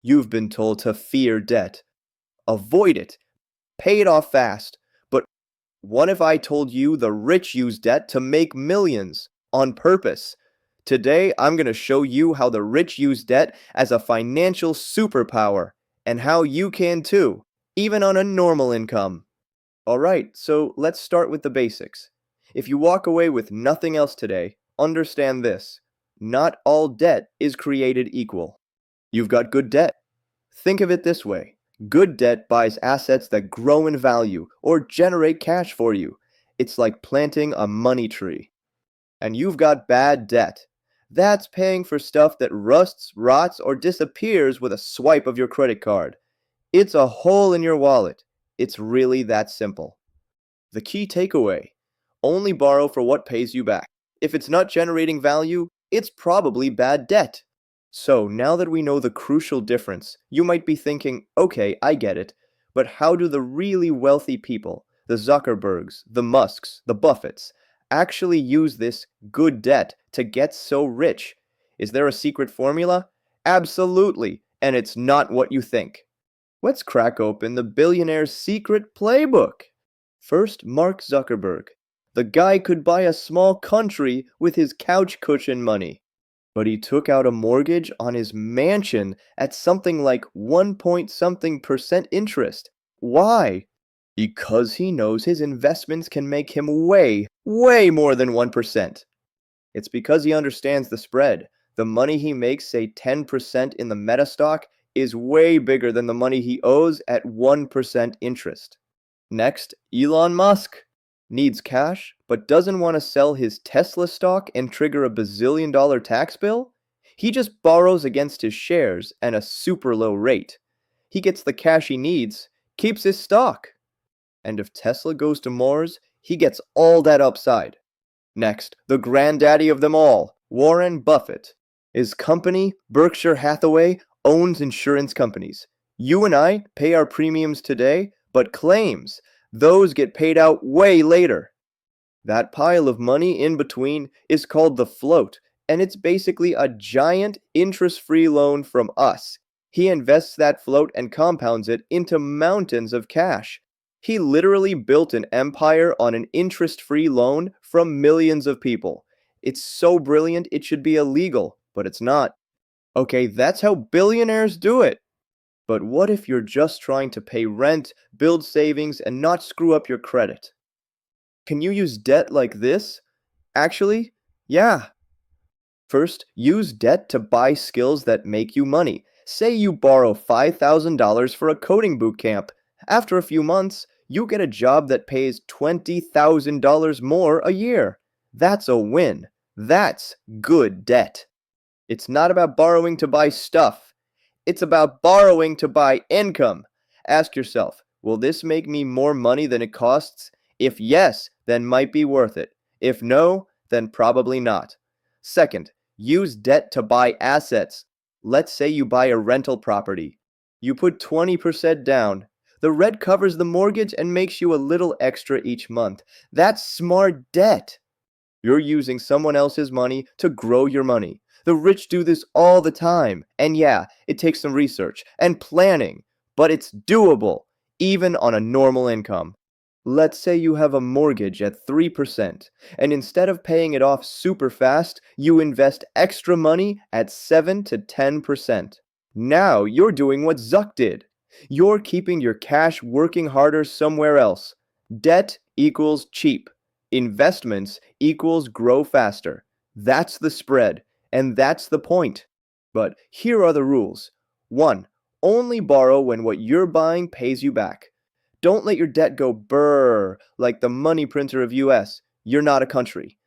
You've been told to fear debt, avoid it, pay it off fast. But what if I told you the rich use debt to make millions on purpose? Today, I'm going to show you how the rich use debt as a financial superpower and how you can too, even on a normal income. Alright, so let's start with the basics. If you walk away with nothing else today, understand this. Not all debt is created equal. You've got good debt. Think of it this way. Good debt buys assets that grow in value or generate cash for you. It's like planting a money tree. And you've got bad debt. That's paying for stuff that rusts, rots, or disappears with a swipe of your credit card. It's a hole in your wallet. It's really that simple. The key takeaway: only borrow for what pays you back. If it's not generating value, it's probably bad debt. So now that we know the crucial difference, you might be thinking, okay, I get it, but how do the really wealthy people, the Zuckerbergs, the Musks, the Buffetts, actually use this good debt to get so rich? Is there a secret formula? Absolutely, and it's not what you think. Let's crack open the billionaire's secret playbook. First, Mark Zuckerberg. The guy could buy a small country with his couch cushion money. But he took out a mortgage on his mansion at something like 1 point something percent interest. Why? Because he knows his investments can make him way more than 1%. It's because he understands the spread. The money he makes, say 10% in the Meta stock, is way bigger than the money he owes at 1% interest. Next, Elon Musk needs cash, but doesn't want to sell his Tesla stock and trigger a bazillion-dollar tax bill? He just borrows against his shares at a super low rate. He gets the cash he needs, keeps his stock. And if Tesla goes to Mars, he gets all that upside. Next, the granddaddy of them all, Warren Buffett. His company, Berkshire Hathaway, owns insurance companies. You and I pay our premiums today, but claims, those get paid out way later. That pile of money in between is called the float, and it's basically a giant interest-free loan from us. He invests that float and compounds it into mountains of cash. He literally built an empire on an interest-free loan from millions of people. It's so brilliant it should be illegal, but it's not. Okay, that's how billionaires do it. But what if you're just trying to pay rent, build savings, and not screw up your credit? Can you use debt like this? Actually, yeah. First, use debt to buy skills that make you money. Say you borrow $5,000 for a coding boot camp. After a few months, you get a job that pays $20,000 more a year. That's a win. That's good debt. It's not about borrowing to buy stuff. It's about borrowing to buy income. Ask yourself, will this make me more money than it costs? If yes, then might be worth it. If no, then probably not. Second, use debt to buy assets. Let's say you buy a rental property. You put 20% down. The rent covers the mortgage and makes you a little extra each month. That's smart debt. You're using someone else's money to grow your money. The rich do this all the time. And yeah, it takes some research and planning, but it's doable, even on a normal income. Let's say you have a mortgage at 3%, and instead of paying it off super fast, you invest extra money at 7 to 10%. Now you're doing what Zuck did. You're keeping your cash working harder somewhere else. Debt equals cheap. Investments equals grow faster. That's the spread, and that's the point. But here are the rules. 1. Only borrow when what you're buying pays you back. Don't let your debt go brrr like the money printer of US. You're not a country.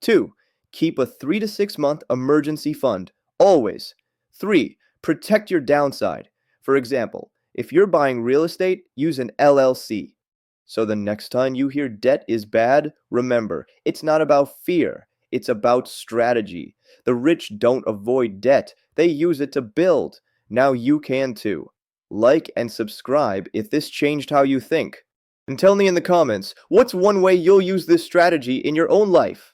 2. Keep a 3 to 6 month emergency fund, always. 3. Protect your downside. For example, if you're buying real estate, use an LLC. So the next time you hear debt is bad, remember, it's not about fear, it's about strategy. The rich don't avoid debt, they use it to build. Now you can too. Like and subscribe if this changed how you think. And tell me in the comments, what's one way you'll use this strategy in your own life?